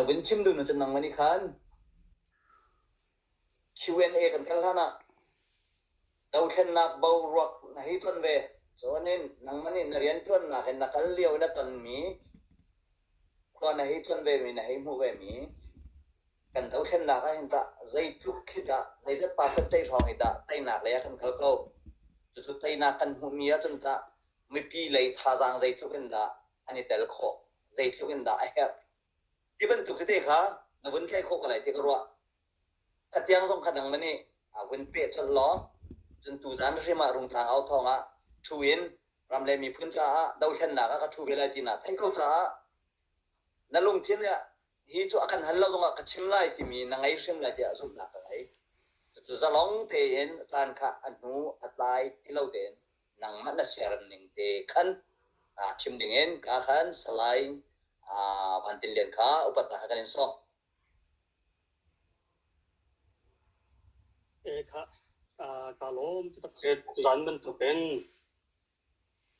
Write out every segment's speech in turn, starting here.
วินชิมดูนั่นจะนังมันนี่คัน Q&A กันกันแล้วนะเราเห็นนักเบารักนะฮิตวันเวส่วนนี้นังมันนี่นเรียนชวนนักเห็นนักเลี้ยวนักตันมีควานะฮิตวันเวมีนะฮิมูเวมีกันเราเห็นนักเห็นตาใจทุกข์ดาใจจะปัสสาวะใจท้องดาใจนักเลยกันเขาเขาจุดใจนักกันหูมีจนตาไม่ปีเลยท่าจางใจทุกข์ดาอันนี้แต่ละข้อใจทุกข์ดาไอ้เหี้ยที่เป็นทุกข์ที่เขานักวินแค่ข้ออะไรที่เขาว่าขัดยังสงครามมันนี่วินเปียชนล้อจนตูจานที่มารุงทางเอาทองชูวินรำเลยมีพื้นจ้าดาวเชนหนักก็ชูเวลาจีน่ะให้เขาจ้านั่นลงที่เนี่ยฮีจูอาการฮัลโหลตรงกับชิมไล่ที่มีนังไอชิมไล่ที่สุดหนักอะไรจุดจะลองเทียนจานข้าอันนู้อัดไลที่เราเดินนังมันน่ะเสียรหนึ่งเตะขันชิมดิ่งเองข้าขันสไลด์วันที่เรียนข้าอุปถัมภ์กันเองส่งค่ะกาโลมตัดเสร็จร้านมันถูกเป็น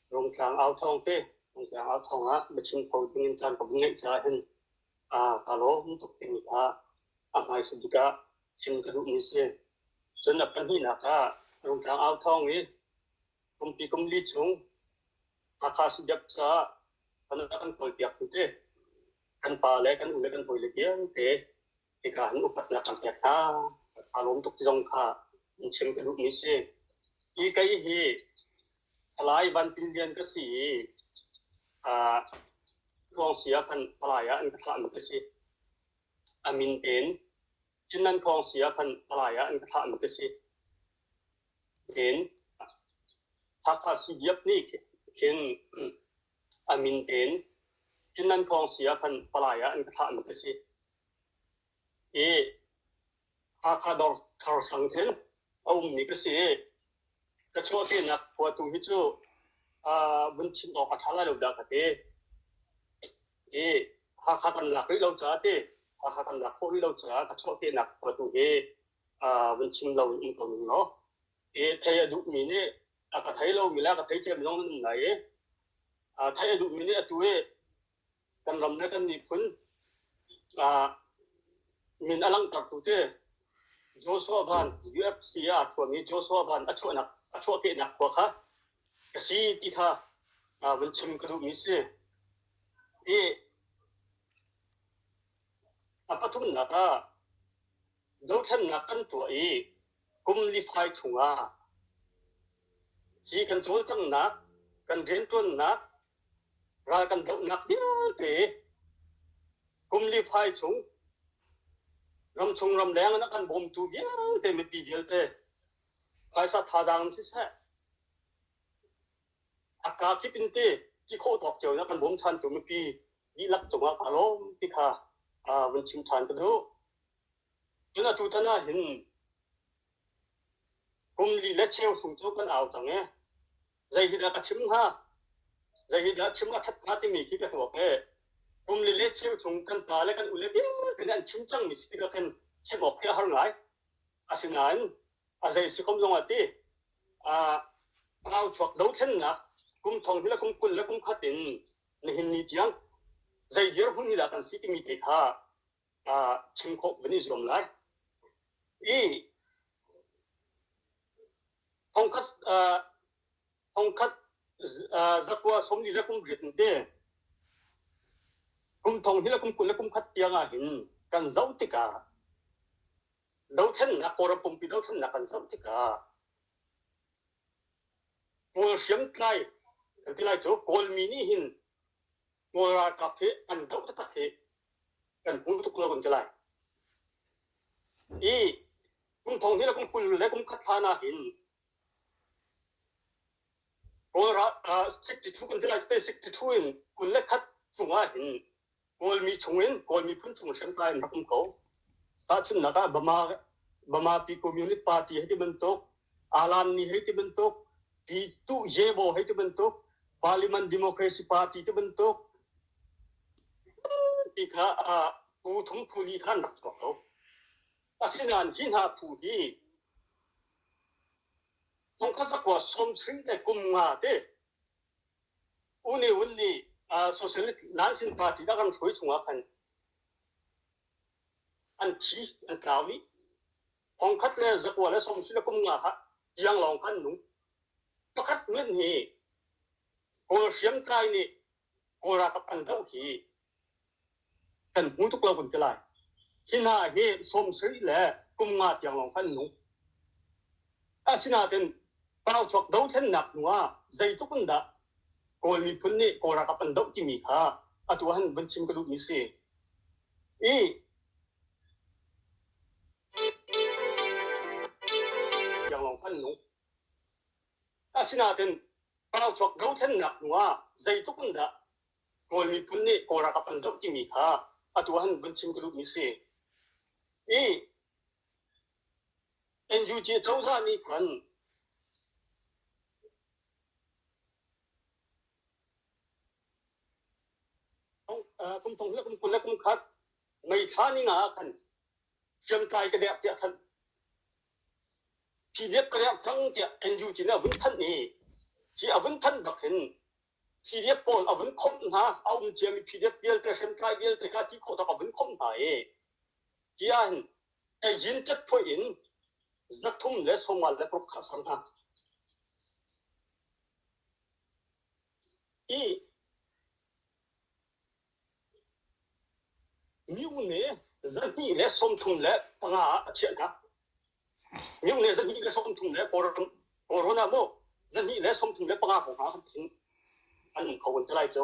โรงกลางเอาทองเต้โรงกลางเอาทองบัชิมเขาเป็นเงินจานกับเงินจ่ายเห็นกาโลมถูกเป็นไม่สุดก็ชิมกระดูกมิเซ่จนนับกันที่นักโรงกลางเอาทองนี้กุมปีกุมลีชงอาคาสุดับซาพนักงานปล่อยเปียกตุเต้กันปลาเล็กกันอุ่นเล็กกันปล่อยเล็กเยอะเต้ที่การอุปถัมภ์กันแก่อารมณ์ตกที่ตรงข้าเชื่อมกันรูปนี้สิอีกไอ้เหี้ยสลายวันพิเรียนก็สิรองเสียพันปลายอันกระทำมันก็สิอามินเป็นฉะนั้นรองเสียพันปลายอันกระทำมันก็สิเป็นพักภาษียับนี่เช่นอามินเป็นฉะนั้นรองเสียพันปลายอันกระทำมันก็สิข้าดอกคาร์สังเกตเอามีก็สิกระโชกที่นักพอตุหิจูวันชิมออกอัฐาลาลูกดากันเต้ข้ากันหลักที่เราจ่าเต้ข้ากันหลักที่เราจ่ากระโชกที่นักพอตุวันชิมเราอินตรงเนาะไทยดูมีเนี่ยกระไทยเรามีแล้วกระไทยเจ้ามันต้องไหนไทยดูมีเนี่ยตัวกันรำเนี่ยกันมีผลมีอลังตัดตัวเต้โจชัวบัน UFC ช่วงนี้โจชัวบันช่วงที่นักกว่าค่ะกษีที่ท่าวันชิมกระดูกมิเซ่ปัจจุบันนักดูท่านนักกันตัวกุมลีไฟชงที่กันโจจังนักกันเรียนตัวนักรายกันดูนักเยอะเตะกุมลีไฟชงรำชงรำแรงนักกันบ่มตัวเยอะเต็มปีเดียวเต้ภายสัตย์ท่าจางสิเซ่อากาศที่เป็นเต้ที่โคตรเจียวนักกันบ่มทันตัวปียี่ลักจงอารมณ์ที่ข้าวันชิมทันกันดูจนทุกท่านเห็นกุมลีเล็ดเชี่ยวสูงโจกันเอาจังใจหิดากชิมใจหิดาชิมชัดนาที่มีขี้กระตัวกุมลีเล็ดเชี่ยวสูงกันตาเล็กกันอุเล็กเป็นอันชิมจังมิสติกันเช่นบอกแค่หาไงอาศัยนั้นใจสิคมลงตีเอาชวกดูเช่นนะกุมทองที่ละกุมกุลละกุมขัดinในหินนี้ที่ยังใจเยอะหุ่นนี่ละกันสิที่มีเด็กชิมโควันนี้จมเลยห้องคัดจักว่าสมดีละกุมเรียนเต้กุมทองที่ละกุมกุลละกุมขัดยังหินกันเจ้าติกาดูเช่นนะโคราปุ่มปีดูเช่นนะกันเจ้าติกาโมเสียงไกลที่ไรจูโกลมินิหินโมราคาเฟอันดูตะตะเฟกันพุ่งทุกโลกันที่ไรกุมทองที่ละกุมกุลละกุมขัดฐานะหินโมรา62กันที่ไรจะเป็น62หินกุลละขัดสูงหินโกลมีชงหินโกลมีพุ่งชงเสียงไกลนักกุมเขาถ้าชุนนักบมาปีคอมมิวนิสต์พาร์ตี้ให้ที่บรรทุกอาลานนี่ให้ที่บรรทุกปีตุเยโบให้ที่บรรทุกพาร์ลิเมนต์ดิโมคราซีพาร์ตี้ที่บรรทุกที่ข้าผู้ทุ่มผู้นี้ท่านนักสอบอาศัยนั้นหินหาผู้ที่ต้องข้าศึกว่าสมศรีแต่กุมงาเต้วันนี้โซเชียลิสต์นันซินพาร์ตี้ได้กันช่วยชงกัน อันที่อันกล่าวนี้ของคัดเลยจะกว่าและสมศิลกุมงาฮะยังลองขันหนุ่มประคัดเงินเฮโกเสียมใจนี่โกรากับอันเท่าที่กันหูทุกเราคนจะไล่ที่น่าเฮสมศิลและกุมงายังลองขันหนุ่มอาสินาเป็นเปล่าชกดาวเช่นหนักหัวใจทุกคนด่าโกมีพุ่นนี่โกรากับอันเท่าที่มีค่าอัตัวหันบัญชีกระดูกมิเสยังลองขันหนุ่มอาสินาเป็นเปล่าชกดาวเช่นหนักหัวใจทุกคนด่าโกมีพุ่นนี่โกรากับอันเท่าที่มีค่าอัตัวหันบัญชีกระดูกมิเสNUG เจ้าท่านี่พันคุมทงและคุมคุณและคุมคัดไม่ท่านี่งาคันเชื่อมใจกระเดียบเดียทันที่เดียบกระเดียบสังเดีย NUG เนี่ยวิ่งทันนี่ที่เอาวิ่งทันบักเห็นที่เดียบปนเอาวิ่งคมนะเอาเจียมีที่เดียบเดียลแต่เชื่อมใจเดียลแต่การที่เขาต้องเอาวิ่งคมไหนที่อันไอ้ยินจัดพูอินจะทุ่มและสมัลและปลุกขัดสังหารมิวเนี่ยจะนี่และสมทุ่มและปังอาเชียนะมิวเนี่ยจะนี่และสมทุ่มและโคโรนาโมจะนี่และสมทุ่มและปังอาของหาถึงอันเขาคนจะไล่เจ้า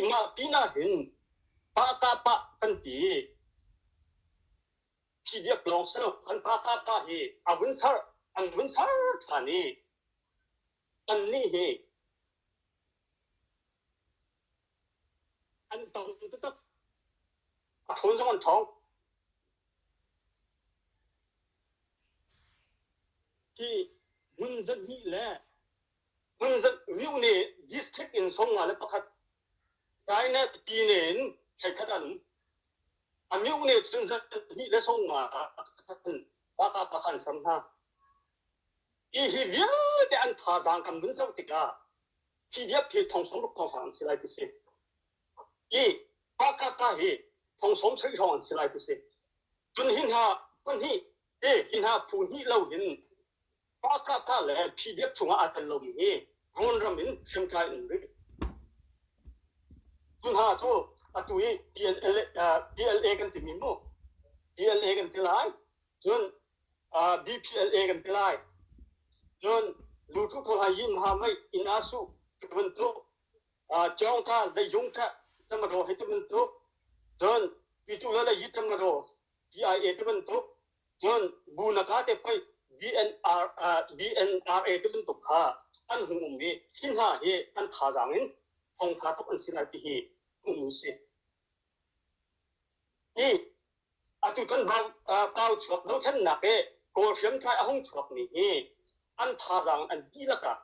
มาปีน่าเห็นปากาปะกันตีที่เรียกลองสนุกกันปากาปะเฮอวินซาร์ท่านี่อันนี้เฮอันต้องตึ๊ดทนสมันท้องที่มันจะนี่แหละมันจะวิวเนี่ยดิสทริกอินสงมาแล้วประคัดได้เนี่ยปีเนี่ยใช้ขนาดนั้นอันวิวเนี่ยซึ่งจะนี่และสงมาปากาปะขันสัมภาฮีเดียแต่อันท่าจางคำดึงสติกาที่เดียพี่ทองสมรูปของสิไลพิเศษปากาปะเฮทองสมใช้ของสิไลพิเศษจนหินหาคนที่หินหาผู้ที่เราเห็นปากาปะเลยพี่เดียช่วงอาตลมเฮรอนรำมินเชื่อมใจอินริจนหาตัวตัว DLA กันที่มีมั้ง DLA กันที่ไรจนBPLA กันที่ไรจนลูกทุกคนหายินหาไม่อินาสุเป็นตัวจ้องท่าได้ยงท่าจะมาโดให้ตัวเป็นตัวจนพิจูแล้วยึดจะมาโด DIA ตัวเป็นตัวจนบูนักาเตไป BNRA ตัวเป็นตัวข้าอันหงมีหินหาเฮอันท่าจางเงินทองท่าทุกอันสินาทีเฮหงมีสิตุกันบางเป้าฉกแล้วท่านนักโกเสียมไทยห้องฉกนี่อันทารังอันดีละกัน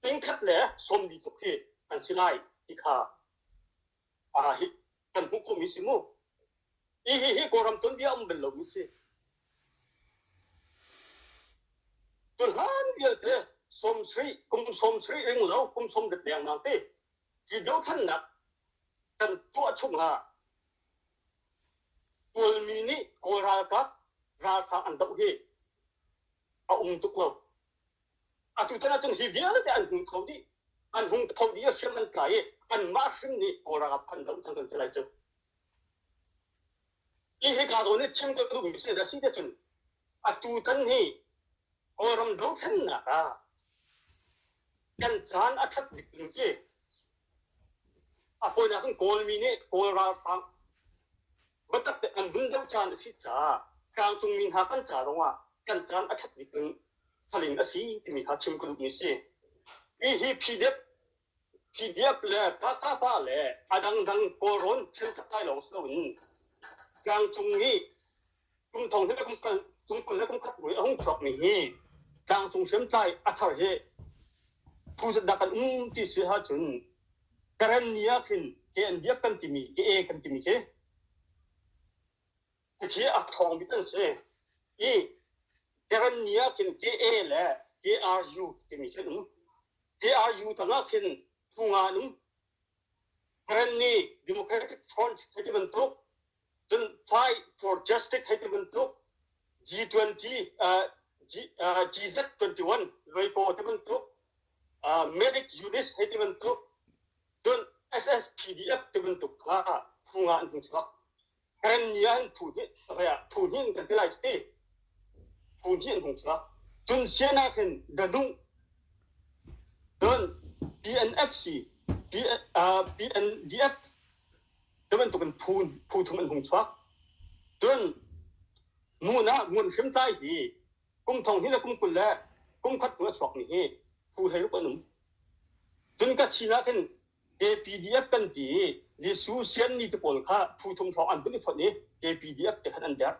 เป็นคัดแหล่สมดีทุกที่อันสิไลที่ข้าฮิกันหุกมิสิมูฮิโกรำต้นเดียวมันเป็นลมสิจนฮันเดียวเตะสมศรีกุมสมศรีเองแล้วกุมสมเด็ดแดงนางเตะที่เดียวท่านนักกันตัวชุ่มหาตัวมีนี่โกรากับราคาอันดับที่เอาทุกเราตุกนั้นจนฮิวิอาเลยอันหุ่นเขาดีอันหุ่นเขาดีเชื่อมันใจอันมาซึ่งนี่โกรากับอันดับจังกันจะไรเจ้าเหตุการณ์นี้เชื่อมกันรู้มิเศษสิเดชนตุกนี้โกรำดูท่านนะกันจานอัดดิบเลยพอนักโกลมีนี่โกรากับบัดแต่อันบุญเดาจานสิจ้ากลางจงมีหากันจ่าลงว่ากันจานอัดดิบสลิงอาศัยมีหาชิมกันมีสิฮีพีเดียบเลยปากาปาเลยดังโกรนเช่นทักทายหลงสนุนกลางจงนี้กุมทองที่กุมคนและกุมขัดหวยห้องฉกนี่กลางจงเชื่อมใจอัฐเฮผู้จัดการที่เสียหายจนกระเนียขึ้นเกณฑ์เดียบกันที่มีเกย์กันที่มีที่อักทองบิดนั่นสิกระเนียขึ้นเกย์แหละ KRU ที่มีแค่นั้น KRU ต่างหากขึ้นผู้งานกระเนีย Democratic Front ที่เป็นตัว จน fight for justice ให้ที่มันทุก G20 GZ21 เลยโกที่มันทุกmedic units ให้ที่มันทุกจน SSPDF ที่มันทุกข้าผู้งานถึงชักแค่นี้ผู้นี้อะไรผู้นี้กันที่ไรที่ผู้นี้ถึงชักจนเสียหน้าขึ้นเดินจน BNFC BNDF ที่มันทุกเป็นผู้ทุกมันถึงชักจนมูลเข้มใจดีกุมทองที่ละกุมกุลแลกุมขัดตัวชอกนี่ผู้ให้ลูกนุ่มจนกัดชีนะกัน APDF กันดีลิสูเซียนนี่ตัวปนข้าผู้ทุ่มทองอันตัวนี้ฝนนี้ APDF จะขันอันเดีย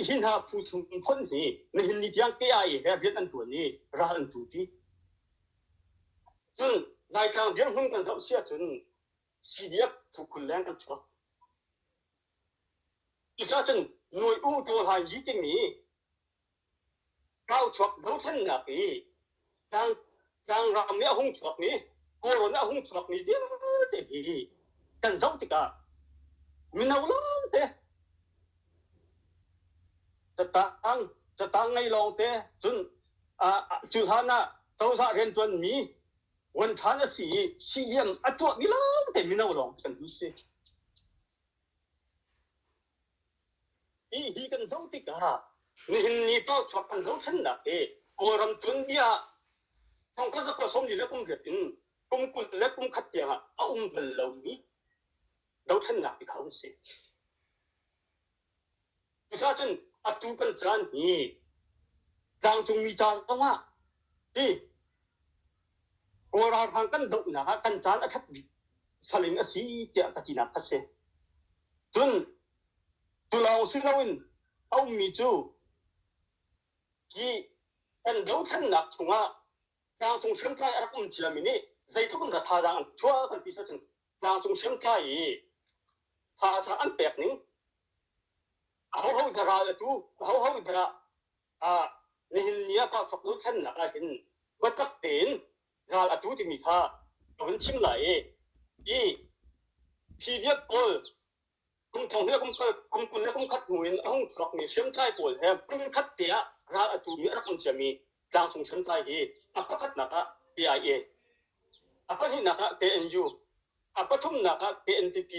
หินหาผู้ทุ่มฝนนี่ในหินนี้ยังแก่ไอ้เรียนอันตัวนี้ราอันตัวที่จนนายทางเดียงหุ่นกันสับเสียจน CDF ถูกคุณแรงกันชัวอีกจนหน่วยอู้ตัวหายยิ่งนี้เราชกเราท่านนักอีจังรำเนี่ยหุ่นชกนี้โคโรนาหุ่นชกนี้เดี๋ยวกันเจ้าติกามินเอาล้อเตะจะตั้งไงลองเตะจนจุดฮานะเจ้าสาเรียนจนมีวันทานสีเยี่ยมอัตัวมิล้อเตะมินเอาลองกันดูสิอีกันเจ้าติกานี่เป้าชกกันเจ้าท่านนักโครำจนเดียทองก็จะผสมอยู่แล้วกุมเกิดกุมกุลและกุมขัดยังเอาเป็นเหล่านี้เราท่านหนักไปเขาสิประชาชนอัตุกันจานนี้จางจงมีจานต้องว่าที่โอราทางกันดุนะกันจานอัฐบิสลิงอสีเดียตะกินักเสจนตุลาสิลาวินเอามีจูที่กันเราท่านหนักชงว่าจางจงเชื่อมใจอะไรกุมจิลามินี่ใจทุกคนจะท่าจางชัวร์กันที่สุดจางจงเชื่อมใจท่าจางอันแปลกนี้เขาจะราตัวเขาจะในหินนี้ก็ฝักรู้ท่านนะเห็นว่าตักเต็นราตัวที่มีค่าเป็นชิงไหลพีเดียบอลกุมทองเนี่ยกุมกุลเนี่ยกุมขัดหัวห้องฝักมีเชื่อมใจบอลแฮมกุมขัดเตียราตัวมีอะไรกุมจะมีจางจงเชื่อมใจอัปขัดนักPIA อัปหินักKNU อัปทุ่มนักKNPP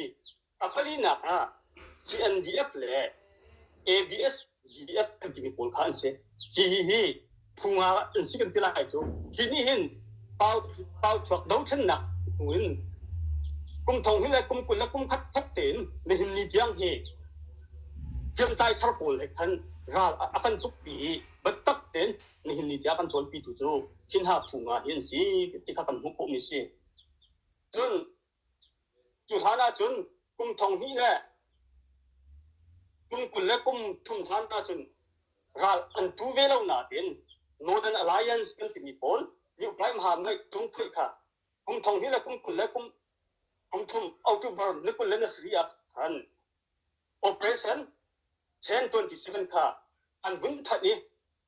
อัปลีนักCNDF เลย ABS DDF กันที่มีผลข้างเสียที่ผู้งานสิ่งที่เราให้จูที่นี่เห็นเป่าชกดาวชั้นหนักหุ่นกุมทองที่เลยกุมกุลและกุมขัดทัดเต็นในหินนี้ยังเฮเชื่อมใจทาร์โพลเลยท่านราอาการทุกปีบัดตักเต็นในหินนี้ยังกันชนปีตุจูหินหาผู้งานเห็นสิที่ข้ากันหุบปุ่มนี่สิจนจุดฐานะจนกุมทองที่เลยกุมกุลและกุมทุ่มฐานะจนราอันตูเวลาหน้าเต็น Northern Alliance กันที่มีผลอยู่ไปมหาไม่ทุ่งคุยค่ะกุมทองที่เลยกุมกุลและกุมทุ่มเอาจุบาร์นึกว่าเล่นสิริยาทัน Operation 1027ค่ะอันวินทัดนี้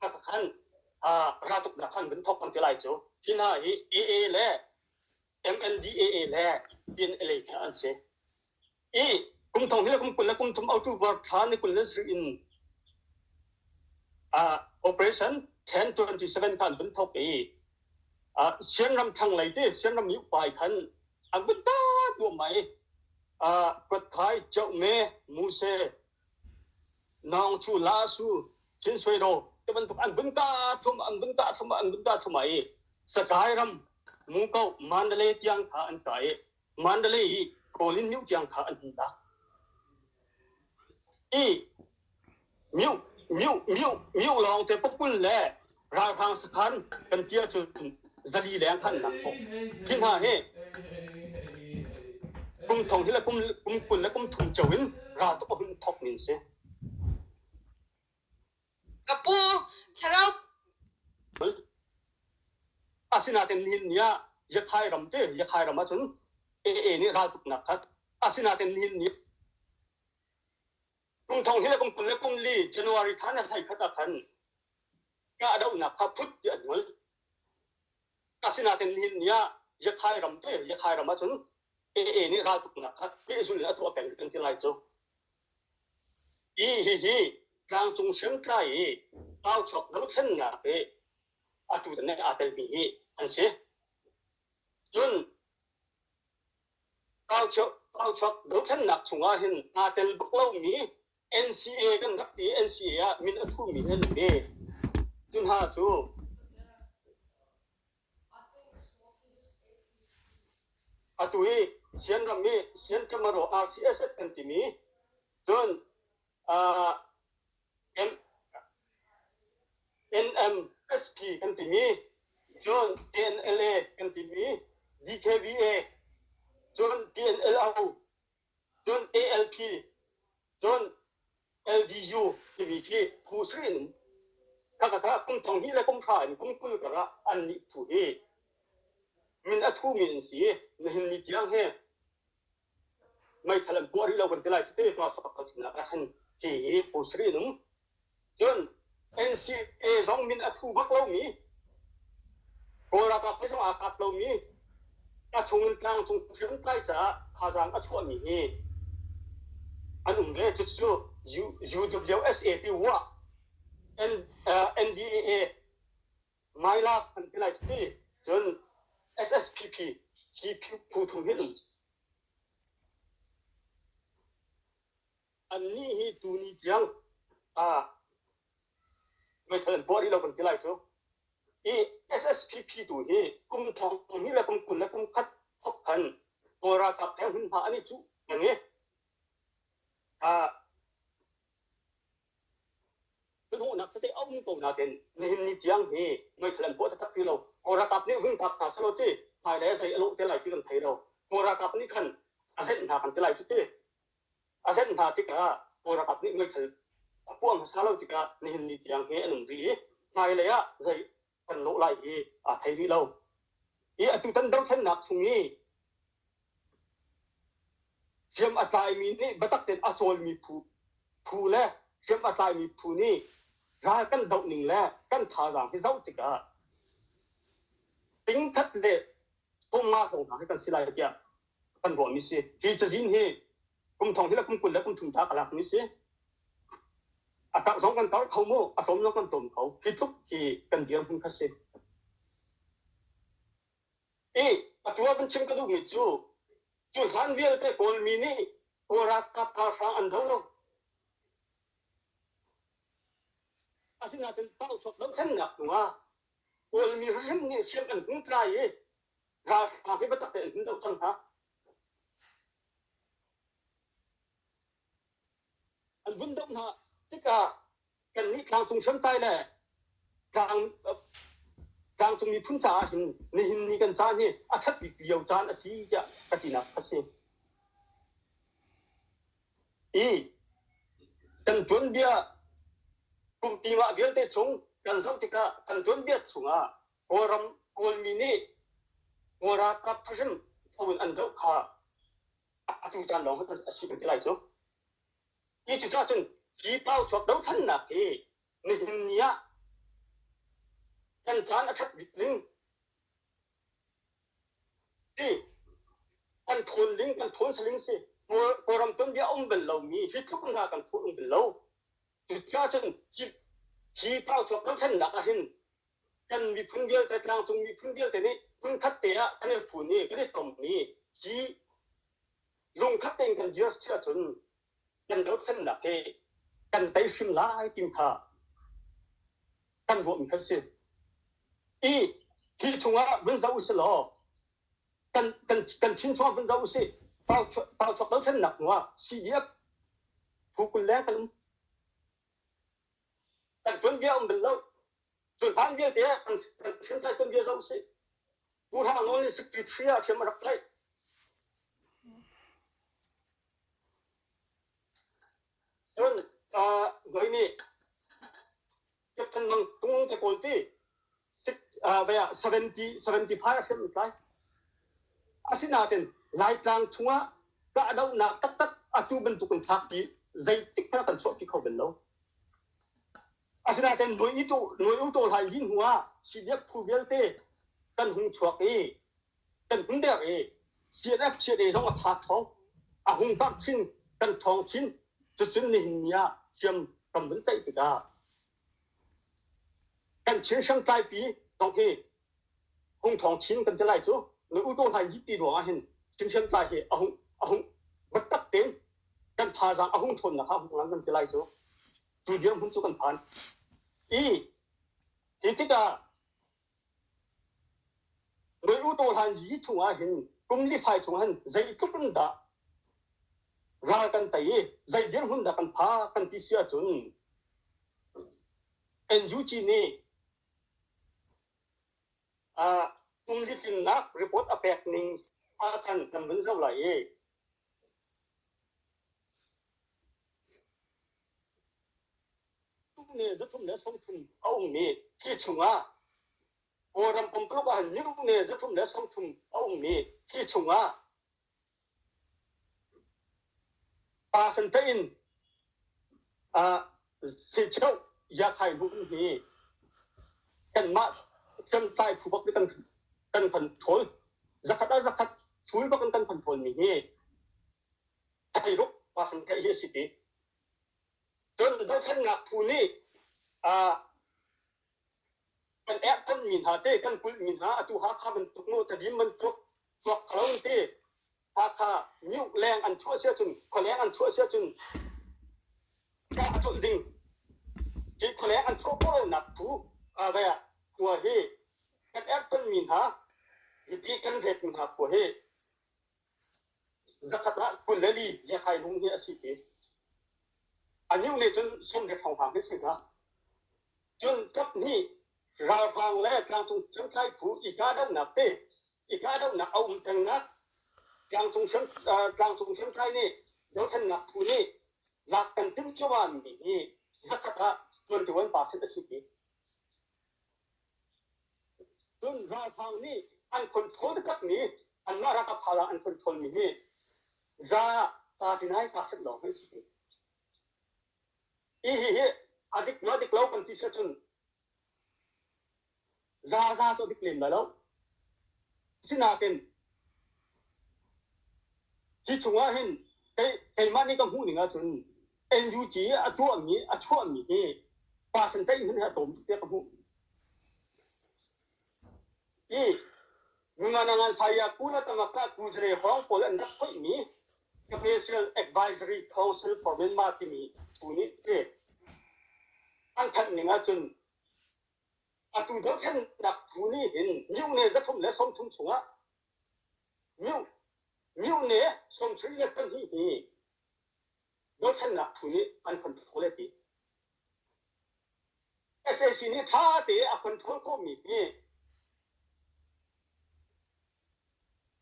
นักขันราตุกนักขันวินทอกกันที่ไรจูที่น่าAA และ MNDAA และ PNLA แค่อันเสียกุมทองที่เรากุมกุลและกุมทุ่มเอาจูบาร์ทานในกุลเล่นสิรินOperation 1027ค่ะวินทอกเสียงรำทางไหลที่เสียงรำยุบไปขันอันวินตาตัวใหม่กดขายเจ้าเมมูเซนางชูลาสูชินสวยโรแต่มันถูกอันวินตาทุ่มอันวินตาทุ่มอันวินตาทุ่มไอ้สกายรำมูเก้ามันเดลียังขาอันไก่มันเดลีโกลินนิ้วยังขาอันหินตามิวลองแต่ปุ๊บปุ่นแหละราทางสถานกันเตี้ยจนจะดีแรงขันหนักผมพินหาเฮกุมทองที่ละกุมกุลและกุมถุนเจวินราตุกหุ่นทอกนินเสกระปูทะเลาะอาศินาเต็นหินเนี่ยยักษ์ไทยรำเตยักษ์ไทยรำมาจนนี่ราตุกนักครับอาศินาเต็นหินเนี่ยกุมทองที่ละกุมกุลและกุมลีจันวารีฐานไทยขัดขันก็เอาหนักครับพุทธยันวลอาศินาเต็นหินเนี่ยยักษ์ไทยรำเตยักษ์ไทยรำมาจนนี่ราตุกนักครับที่สุดแล้วตัวแบ่งกันที่ไรจู hi tang chung shem tai tao chok dau chen na pe atu de ne atel bi hi an se chun tao chok dau chen na chunga hin atel buklo mi NCA kan dak ti NCA min athu mi hen be chun ha chu atui sian rami sian kamaro RCS kan ti mi chun NMSP kan ti mi chun TNLA kan ti mi DKVA chun TNLO chun ALP chun LDU ti mi ki khu srin kakata kum thong hi la kum kha ni kum kul kara an ni thu hi min athu min si hin ni tiang he mai thalam bori lo kan tilai te to chok ka thina ka han ki khu srin chun NCA zong min athu bak lo mi ora ka pe song akap lo mi ka chung tang chung thim tai cha kha jang a chua mi hi anum ge chu chu UWSA ti wa NDAA mai la kan tilai te chun SSPP ki pu thum hiอันนี้ฮีตูนี่ยังไม่ทันบอดี้เราเป็นกี่ไรจ๊ะอี SSPP ตัวนี้กุมทองนี่แหละกุมกุลและกุมคัดทบกันตัวรากับแทงหินผาอันนี้จุอย่างนี้เป็นหัวนักแต่เอาหนึ่งตัวนักเด่นนี่นี่ยังฮีไม่ทันบอดี้ทักที่เราตัวรากับนี่หินผักหาสโลตี้ภายในใส่อารมณ์กี่ไรที่กันไทยเราตัวรากับนี่ขันอาเซนหากันกี่ไรจุดที่อาเซนหาที่กะตัวระดับนี้ไม่ถึงพวกสาวเราที่กะนี่นี่ยังเห็นหนึ่งทีภายเลยอะใจเป็นโลไลที่ไทยที่เราอีตุตันดาวเช่นนักสุ่งนี้เชื่อมอาจารย์มีนี่บัตักเต็นอาจารย์มีผู้แล้วเชื่อมอาจารย์มีผู้นี่รากันดาวหนึ่งแล้วกันท่าจางที่เจ้าที่กะติ้งทัดเลยต้มมาตรงไหนกันสิไรเกี่ยกันรวมมิสิที่จะยินให้กุมทองที่ละกุมกุลและกุมถุงตากระลักนี่สิอาการสองกันเขาเขาโม่อาสมน้องกันตุ่มเขาคิดทุกที่กันเดียวพุ่งคัสเซตัวกันชิมกระดูกมิจูจุดหันเวียลแต่โกลมีนี่โอรักกับทาสางอันเท่าอาศินาเป็นเป้าชดแล้วเส้นหนักหนัวโกลมีเส้นนี่เชื่อมกันคุ้มใจราคาที่บัตักเป็นเราจังฮะอันบุญดงฮะที่กะกันนี่ทางตรงเชื่อมใต้แหละทางตรงมีพุ่นจ่าหินนี่หินนี่กันจ่านี่อาชัดปีเดียวจานอาศีจะกตินักพัศกันจวนเบียกลุ่มตีมาเวียนเตชงกันสังติกะกันจวนเบียชงโอรำโกลมีนี่โอรากับพัชมทวินอันเดอร์ค่ะอาตุจานน้องเขาอาศีเป็นที่ไรจ๊ะอีจุดจ้าจนกีเป้าชดดาวทันนักนี่หินเนี่ยกันจานอาชัดวิลิงกันทนลิงกันทนสลิงสิโอรำต้นเดียอมเป็นเหล่ามีฮิตทุกคนกันทนเป็นเหล่าจุดจ้าจนกีเป้าชดดาวทันนักหินกันมีพึ่งเดียวแต่ทางจงมีพึ่งเดียวแต่นี้พึ่งคัดเตะกันในฝุ่นนี่ก็ได้ตรงนี้กีลงคัดเองกันเยอะเชื่อจนกันดาวทันนักกันไปฟิมลาไอติมค่ะกันรวมกันสิที่ชงว่าวันเสาร์สิหรอกันชินชอบวันเสาร์สิเป่าชอบแล้วท่านหนักว่าสีเดียบผู้กุลแลกันกันจนเดียวเป็นแล้วจนพันเดียวเดียวกันชินใจจนเดียวเสาร์สิกูทำโน่นสิกิจเสียเชื่อมารับใจจนเฮ้ยนี่จะเป็นมังตรงแต่ก่อนที่75 xem một cái asin natin lai trang chunga ka daw na tat atu bentuk kan fakti zai tik na kan so ki kho ben lo asin natin noi uto hai yin huwa sidiak phuvelte kan hung chuak kan hung der siap siap de song thak thong a hung tak chin kan thong chin chu chun ni nia เชื่อมกำลังใจติดากันเชื่อช่างใจปีตรงที่คงทองชิ้นกันจะไล่จูหรืออุดมไทยยิติหลวงเห็นเชื่อช่างใจเหอาบัดตักเต็มกันพาสังเอาทนนะครับหลังกันจะไล่จูจูเดียวหุ่นจูกันผ่านที่ติดาหรืออุดมไทยยิติหลวงเห็นกุมลีไฟชงเห็นใจกุบนดารากันไตใจเดียวหุ่นดากันพากันที่เสียจนNUG นี่กุมลิฟินนักรีพอร์ตอเปกนิงakan kembali lagi. Ini zatum le somtum au mi ki chunga. Orang pemperubahan ni zatum le somtum au mi ki chunga. Pasentain sejauh ya kai bun ni kan mak kan tai pubak ni kan control zakat full bakan kan control ni ai ruk pasan kai he city jun do than ngak pu ni kan ek kan min ha te kan kul min ha atu ha kha ban tuk no ta dim man tuk swak khalong te ha kha niu leng an chua sia chun kholeng an chua sia chun ka atu ding ki kholeng an chua ko nak pu ba ya huwa he kan ek kan min ha Iti kan ret min ha ko he zakata kulali ya khai lung ni asiti aniu le chun som de thong phang he singa chun kap ni ra phang le tang chung chun khai phu ika dau na te ika dau na au tang na tang chung chun khai ni do than na phu ni lak kan tim chawan ni zakata 21% asiti chun ra phang ni an control kat ni an mara ka phala an control ni za ta dinai ka sat lo mai si hi adik lo kan ti sa chun za cho dik len lo sina ken hi chunga hin kai ma ni ka hu ni nga chun NUG a tu ami a chu ami ni percentage ni ha tom te ka hu Menganangan saya kuna tangaka kuzre hong pol and koi mi Special Advisory Council for Myanmar mi tuni te ang khat ninga chun atu do than nak tuni hin nyu ne zathum le som thum chunga nyu ne som chri le kan hi do than nak tuni an control le ti SAC ni tha te a control ko mi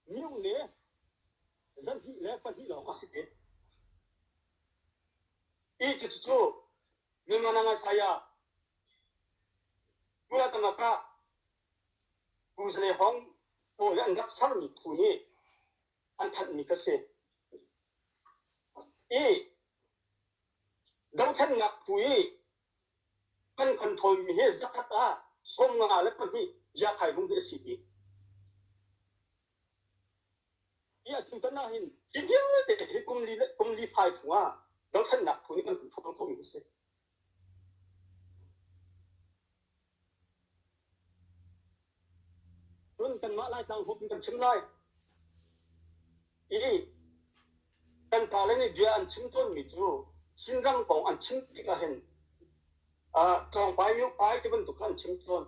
New ne zan hi le pa hi lo asite chu memang saya gula tamaka gusle hong o le andak sar ni puni an that ni kase dau than ngak pui kan control mi he zakata som nga le pa hi ya khai bung de city Iya kita nahin, jadi ni kumli file cuma, dah kan nak punya kan potong ini. Pun kan mak lai tang hukum kan cemlai. Ini kan kali ni dia an cemton itu, sinjang kong an cem tiga hen. Tong payu pai tu bentukan cemton.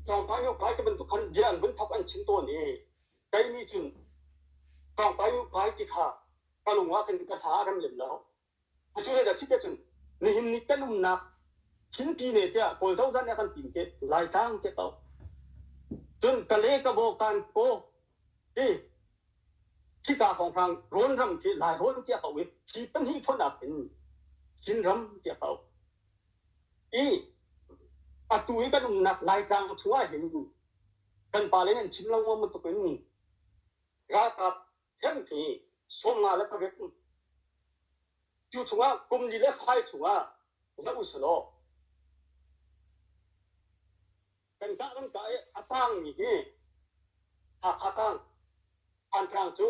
Tong payu pai tu bentukan dia an bentuk an cemton ni. Cái ni chun còn pai ti kha kalungwa kan ka tha ram lem lo chu le da sit chun ni him ni kanum na chin pi ne tia kol thau jan kan tin ke lai tang che to chun ka le ka bo kan ko ki ka khong phang ron ram ki lai ron tia to wi ki pan hi phon a tin chin ram tia to a tu i kanum na lai tang chua hin kan pa le nan chim long mo to kin Rata hempi somna le pagek ju chunga kumli le phai chunga za uslo kan ka atang ni ha khatang an tang chu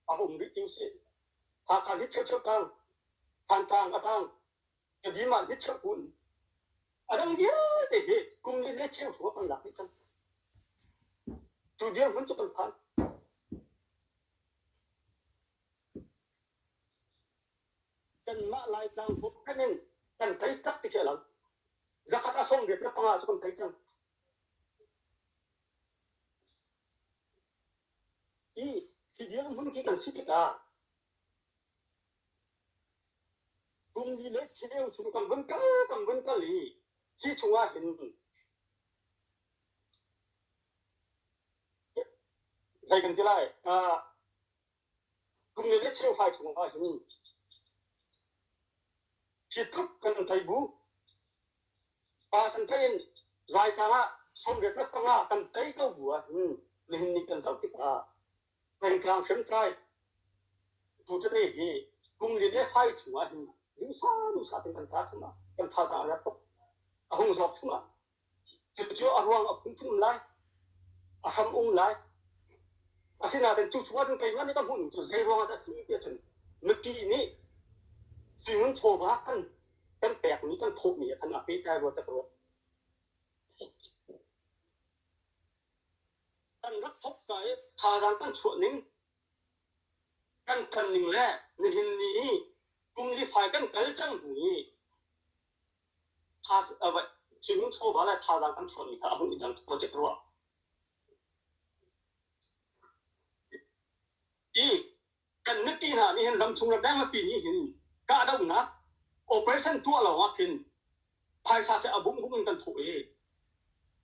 abum ri tiu se ha kha li cheu kang ทางทางจะดีมันที่เชื่อคุณอะไรเยอะแต่เหตุกุมนี่เลี้ยเชี่ยวชัวกันหลักนี่จังจุดเดียวมันจะเป็นพันกันมาลายทางพบกันนี่กันไทยตัดที่เขลังzakat asong dia terpengaruh sekali tajam. Dia mungkin kita kum di le cheu chu kam ben ka li hi chunga hin sai kan tilai kum di le cheu fai chunga hin hi thup kan thai buสันเทนรายการสมเด็จพระพังงาตั้งใจก็บัวนี่นี่กันสาวที่ว่าเป็นกลางเข็มใจผู้จะได้เห็นกลุ่มเรียนได้ไฟชัวหินดูซาเป็นกันท่าขึ้นมาเป็นภาษาอะไรปุ๊บหงสอบขึ้นมาจู่ๆอารมณ์พุ่งขึ้นไล่ทำองค์ไล่สิ่งนั้นจู่ๆว่าถึงไปว่านี่ต้องหุ่นจู่เซรองอะไรสิ่งเดียวจนเมื่อกี้นี้สิ่งนั้นโชว์ว่ากันแปลกนี้กันทุกข์นี่กันอภิใจวัวตะกรวดกันรับทบใจทารันตั้งช่วงนึงกันทันหนึ่งแหละในหินนี้กลุ่มที่ฝ่ายกันเกิดจังหูนี้ทาไว้สิ่งนั้นโชว์ว่าอะไรทารันตั้งช่วงนี้เอาอีกอย่างตัวตะกรวดกันนึกที่หานี่เห็นลำชงระแดงมาปีนี้เห็นกาดาวนะoperation ตัวเราว่าคินภายสาแค่บุ้งกันถูกเ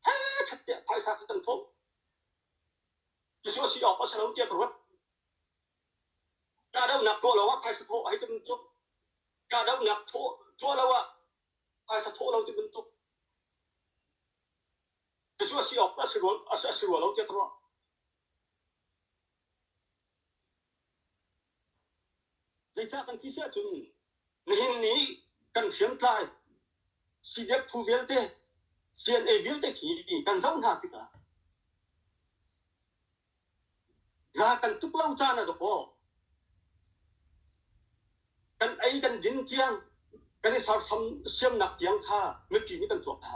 ฮ้ชัดเจนภายสาแค่กันถูกจะช่วยสีออกมาเฉลิมเจียตรวจการเดินหนักตัวเราว่าภายสาโถให้กันถูกการเดินหนักตัวเราว่าภายสาโถเราจะเป็นถูกจะช่วยสีออกมาเฉลิมเราเจียตรวจในชาติที่เชื่อจุนนี่กันเขียนใจสีเด็กผู้เวลเตเสียนวิลเตขี้กันเจ้าหน้าที่กันรากันทุกเล่าจานะตัวพ่อกันไอ้กันดินเทียงกันไอ้สาวเสียมหนักเทียงข้าเมื่อกี้นี้กันตัวเขา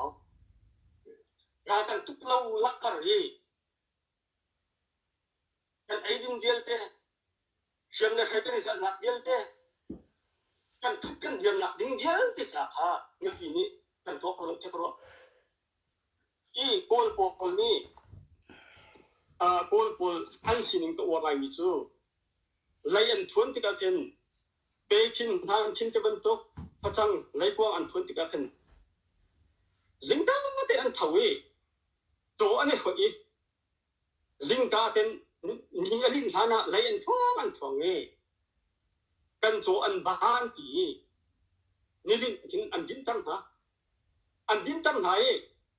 รากันทุกเล่าลักกะรีกันไอ้ดินเวลเตเสียมเนี่ยใครเป็นสัตว์หนักเวลเตกันทุกกันเดียมหนักดิ้งเดียวที่จะพาเมื่อกี้นี้กันตัวเราจะตัวโกลโปลนี่โกลโปลอันสิ่งตัวอะไรมิจูไลอันทวนที่กันเป็นเปคินทางคินที่บรรทุกพระจังไลกวางอันทวนที่กันจิงกาเต็นอันทวีโจอันนี้หัวอีจิงกาเต็นนี่อลินฐานะไลอันทวงนี่กันโจอันบ้านที่นี่ลินทิ้งอันดินตั้งหาอันดินตั้งไหน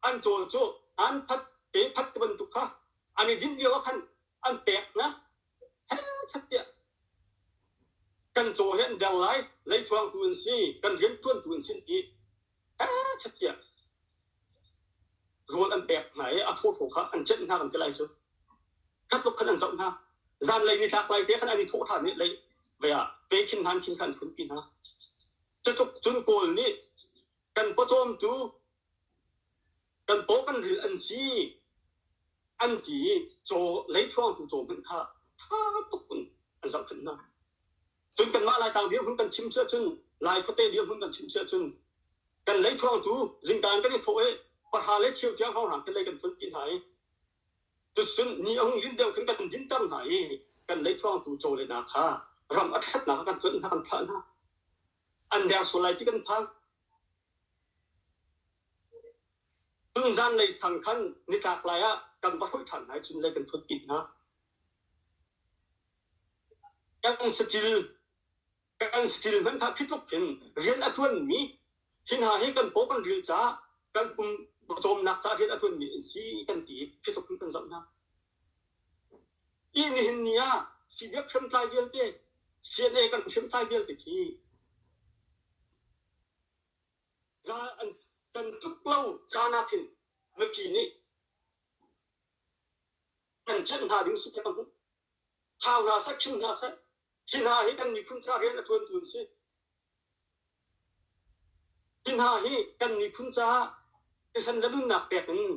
อันโจอันพัดเปพัดตะวันตุกค่ะอันนี้ดินเดียวกันอันแปลกนะเฮ้ยชัดเจนกันโจเห็นเดลไลไลทวงตุนซีกันเรียนทวนตุนซีที่เฮ้ยชัดเจนรวนอันแปลกไหนอัดโทษถูกค่ะอันเจ็ดหน้ากันจะไรชุดคัดลบขนาดสองหน้าจานไรนี่จากไรเท่ขนาดนี้โทษฐานนี่ไรเวียเปคินทันคินทันคุณปีนะจะจบจนโกลนี่กันประจอมจูกันโตกันหรืออันซีอันที่โจไล่ท่วงตัวโจมันท่าตุกอันสำคัญนะจนกันมาลายทางเดียวคุณกันชิมเชื่อชนลายพระเตเดียวคุณกันชิมเชื่อชนกันไล่ท่วงตัวริงการก็ได้โถเอปัญหาเล็กเชี่ยวเจ้าเขาหางกันเลยกันคนกินหายจุดสุดนี่องค์ลิ้นเดียวกันดินตั้งหายกันไล่ท่วงตัวโจเลยนะค่ะรำอัดหัดหนักกันเกินทางท่านะอันเดียวสุดเลยที่กันพังตึงจันเลยสังขันนิจากลายะกันวัดหุ่ยถันหายจุนเลยกันทุกกิจนะกันสติลมันพาพิทุกเห็นเรียนอัตวันมีหินหาให้กันโปกันเรียจ้ากันปุ่มโจมนักจ้าเรียนอัตวันมีสีกันตีพิทุกกันสัมนะอีนี่หินเนียสีเดียบเชื่อมใจเดียวเต้เสียเอกันเชื่อมใจเดียวที่ราอันกันทุกเล่าจานาพินเมื่อกี้นี้กันเช่นหาดิ้งสุดที่มันท้าวนาสักขึ้นนาสักหินหาให้กันมีคุณชาเรียนอัตวันตุนสิ พินหาฮีกันนี่พุ่นจ้าแต่ฉันจะรุ่นหนักแปลกนึง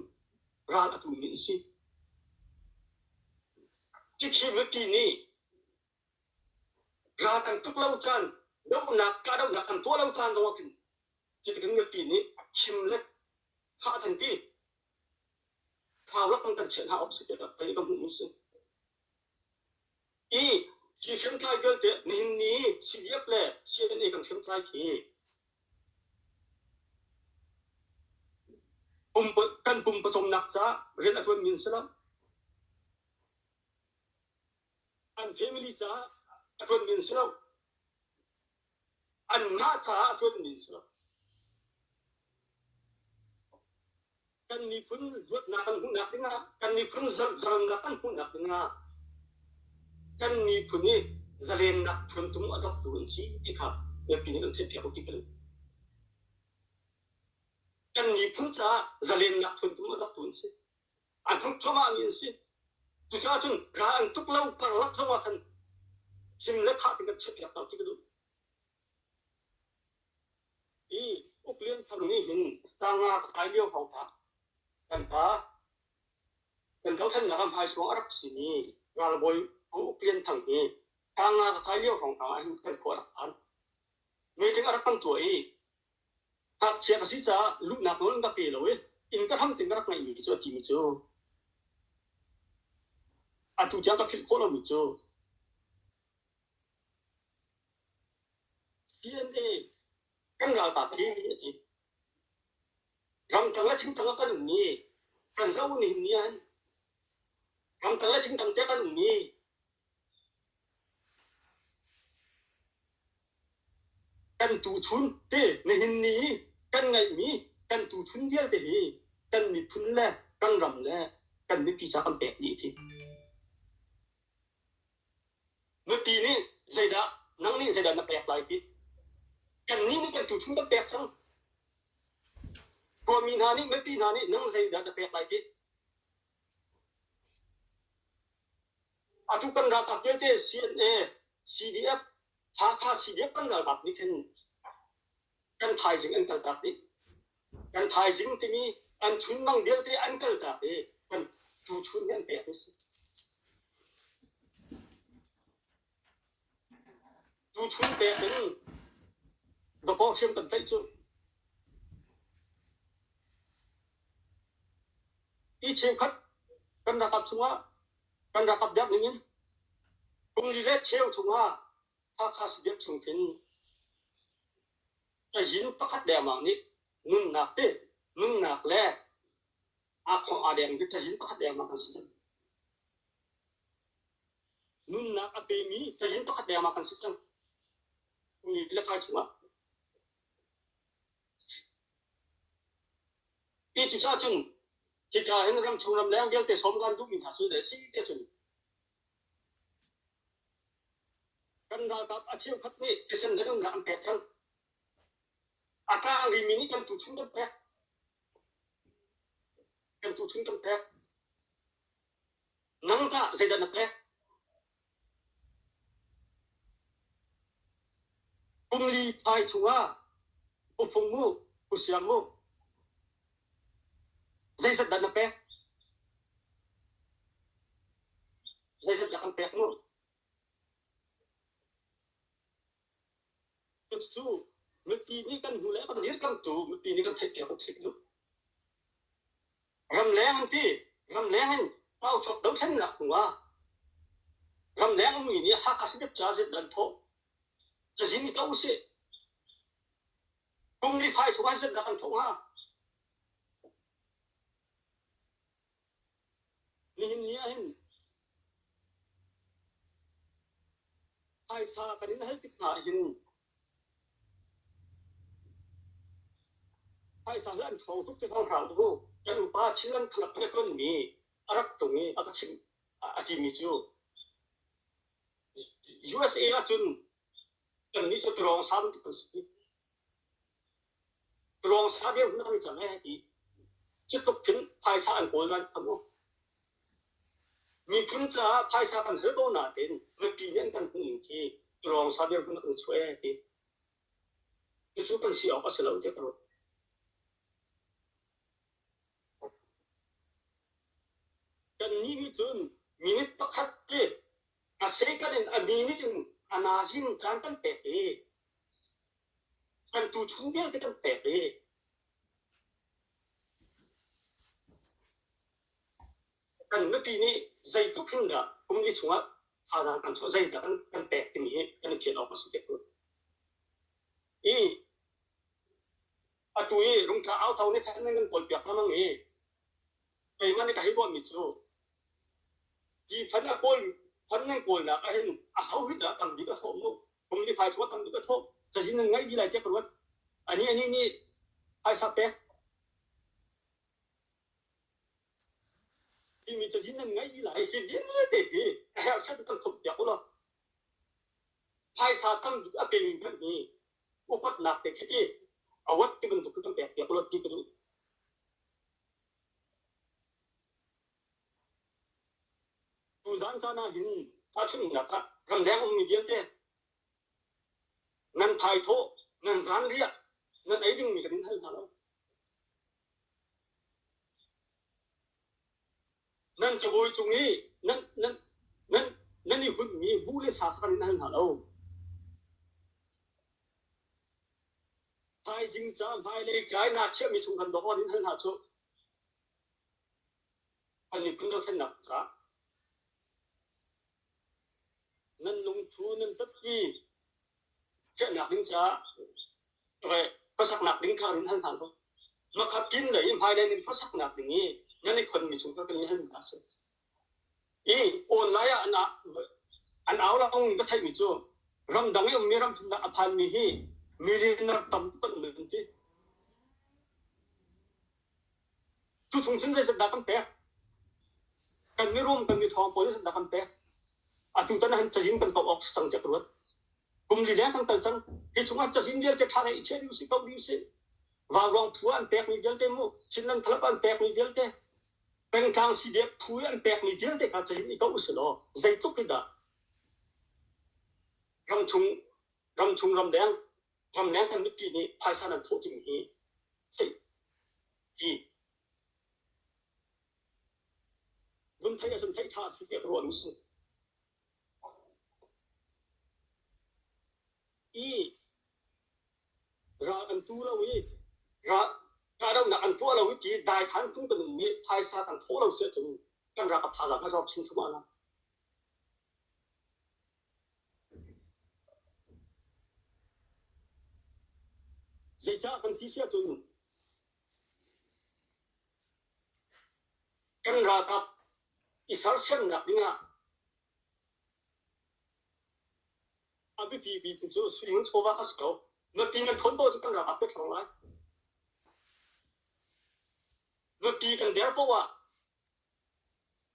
ร้านอตุมินสิจิตที่เมื่อกี้นี้ร้านกันทุกเล่าจานเดี๋ยวหนักการเดี๋ยวหนักกันตัวเล่าจานจะว่ากินจิตกันเมื่อกี้นี้ชิมเล็กข้าทันทีข่าวรับมันกันเฉียนหาออกสิเดี๋ยวไปก็มุ่งสิอีที่เชื่อมทายเกิดเนี่ยนี่สิเดียบเลยเสียนเองกันเชื่อมทายที่ปุ่มกันปุ่มผสมหนักจ้าเรียนอัตวันมินสลับอันเฟมิลี่จ้าอัตวันมินสลับอันมาจ้าอัตวันมินสลับกันนี่พุ่นรวดนักกันหุ่นนักนะกันนี่พุ่นจังนักกันหุ่นนักนะกันนี่พุ่นนี่จะเรียนนักพุ่นตุ้มอัดตัวนี้ที่ข้าเมื่อปีนี้เราเทียบเทียบกันที่กันกันนี่พุ่นจ้าจะเรียนนักพุ่นตุ้มอัดตัวนี้อันทุกชั่วโมงนี้สิจุดจ้าจนการทุกเล่าพลักสวัสดิ์หิมเล็กขาดกันเทียบเทียบกันที่กันอีอุกเลี้ยงทางนี้เห็นต่างงาขายเลี้ยวของพระกันพระกันเขาท่านนะครับหายสวงอรักษีนี้งานบอยอุกเลี้ยงทางนี้ต่างงาขายเลี้ยวของพระกันขวดพันมีถึงอรักตั้งตัวอีหากเชียร์กสิจ้าลูกหนักน้นกับปีเลยอินก็ทำถึงอรักไม่มีจ้าที่มีจ้าอันทุกอย่างก็ผิดคนเรามีจ้าCNA กันเราตัดที่จีรำทั้งและชิงทั้งกันนี่กันเจ้านี่เนี่ยรำทั้งและชิงทั้งเจ้ากันนี่กันตูชุนเต้ในหินนี้กันไงมีกันตูชุนเดียวเต้กันมีทุนแลกันรำแลกันมีปีจากกันแปลกดีทีเมื่อปีนี้ใจดานั่งนี่ใจดานับแปลกหลายทีกันนี่กันตูชุนกันแปลกจังพอมีนานี่เมื่อปีนานี่นั่งใจดานับแปลกหลายทีอาทุกันราตับเยอะเต้ CNA CDF หาค่า CDF กันราตับนี่คือกันไทยสิงอันกันตับนี่กันไทยสิงที่มีอันชุนนั่งเดียวที่อันกันตับนี่กันตูชุนกันแปลกสิตูชุนแปลกเป็นดอกเชื่อมกันใจจุอีเชียงคัดกันราตับชัวกันราตับยับอย่างนี้กุมลีเลเชียวชัวถ้าข้าสิเดียบชงทิ้งจะยินประคัดแดมังนี้นุ่นหนักเต้นุ่นหนักแล่อาของอาเดมก็จะยินประคัดแดมังกันสินุ่นหนักอาเปมีจะยินประคัดแดมังกันสิจังมีเล็กใครชัวอีจุดจ้าจึงที่จะเห็นรำชงรำแรงเยอะแต่สมกันทุกมินหาสุดเลยสิเดียจุนกันราตับอาเชียวคัดนี่ที่เส้นเรื่องงานแปดชั้นอาการริมินิกันตุชุนกันแปดกันตุชุนกันแปดนังกะเสด็จนับแปดกุมลีไทยชัวอุฟงมูอุเสียงมูเสด็จนับแปดเสด็จนับแปดมูจุดเมื่อปีนี้กันหูแล้วกันเลี้ยงกันตูเมื่อปีนี้กันเทคเกี่ยวกับเทคดูรำแรงที่รำแรงนั้นเอาชดเดิมเส้นหนักหัวรำแรงมีนี่ฮักสิบจ่าสิบดันโตจะยินดีเต้าเสียกุมลีไฟชวนสิบดันโตฮะนี่เห็นไฟซากันนี่ให้ติดหาเห็นไอ้สารอันทองทุกที่เขาหาดูกันอุปาชิลันขลับเล็กคนนี้อารักตรงนี้อาจจะชิมอาทิมิจู USA อาจุนกันนี้จะตรองสามที่เป็นสิ่งตรองสามเดียวนั่นไม่จำเป็นที่จะตกถึงไอ้สารอันโกลกันทั้งหมดมีพุ่งจ้าไอ้สารอันเฮโบนาเต็นเมื่อปีนี้กันพุ่งที่ตรองสามเดียวนั่นช่วยที่ จู่ๆกันเสียออกมาเสียแล้วเจ้าตัวกันนี้มีจนมินิตพักเกอาศัยกันอันนี้นี่จนอาณาจินจานกันเตะกันตูชุ่มเดียวกันเตะกันเมื่อกี้นี้ใจทุกข์ละผมนี่ชัวร์พารากันชัวร์ใจกันเตะที่นี่กันเขียนออกมาสุดเจ้าตัวอะตัวรุ่งท้าเอาเท่านี้แทนกันกดเปียกนั่งไอ้มันนี่ก็ให้บ่มีจูที่ฟันอะกอลฟันนั่งกอลนะไอ้เห็นเขาหิดนะตั้งดีก็ทบลูกผมนี่ฝ่ายชัวร์ตั้งดีก็ทบจะยินยังไงดีเลยเจ้าตัวอันนี้ไอ้สับเปะที่มีจะยินยังไงดีเลยยินเลยเด็กไอ้ฉันต้องทบเปียกแล้วไอ้สับตั้งดีก็เป็นแบบนี้อุปนักเด็กที่เอาวัดที่มันถูกต้องเปียกแล้วที่กระดูดูจานจานาหินถ้าชุ่มหนักอะกำแดงมีเดียวเต้นั่นไทยโตนั่นจานเรียนั่นไอ้ดึงมีกันทั้งนั้นแล้วนั่นจะบุยจุงนี้นั่นนี่คุณมีบุเรศาสตร์กันทั้งนั้นแล้วไทยจริงจังไทยเลยใจน่าเชื่อมีชุมกันดอกอันทั้งนั้นชุอันนี้คุณต้องเห็นหนักจ้านั่นลงทุนนั่นตัดยี่เจ้าหนักดิ้งจ้าอะไรภาษาหนักดิ้งข้าวดิ้งทั้งนั้นแล้วมาขับกินเลยภายในนี่ภาษาหนักอย่างนี้นั่นนี่คนมีชุมกันนี้ให้มันได้สิโอนไลน์อันเอาละองค์ก็ใช่มีจูรำดังยังมีรำทุนอภัยมีฮีมีเรียนต่ำตุกันเหมือนที่จุดชงชินใจสัตว์กันเปะกันไม่ร่วมกันมีทองโปรยสัตว์กันเปะอาตุตันหันจะยินกันต่อออกสังเกตรวดกุมลีเลี้ยงตั้งแต่จังที่ชงว่าจะยินเดียร์จะทานไอ้เชี่ยดิวสิเขาดิวสิวางรองผัวอันเปะมีเดียร์เต็มมุชินนั้นทลับอันเปะมีเดียร์เต็มเป็นทางสีเดียร์ผัวอันเปะมีเดียร์เต็มอาจจะยินอีกเขาอุศโลใจทุกข์ได้รำชุงรำแดงกันเมื่อกี้นี้ภายใต้นั้นโทษที่มีที่รุ่นไทยจนไทยท่าสุดเดียร์รวมสิราอันตัวเราราเราหนักอันตัวเรากี่ได้ทันทุ่งเป็นมีภายใต้กันโทษเราเสียจนกันรากับพาหลังมาสอบชิงสมานะเจ้ากันที่เสียจนกันรากับอิสระเช่นนักนี่นะอาบิปีเป็นจู่สุริมันโชว์ว่าเขาสกาวเมื่อปีกันทนโบจะกันรากับไปทางไหนเมื่อปีกันเดียร์เพราะว่า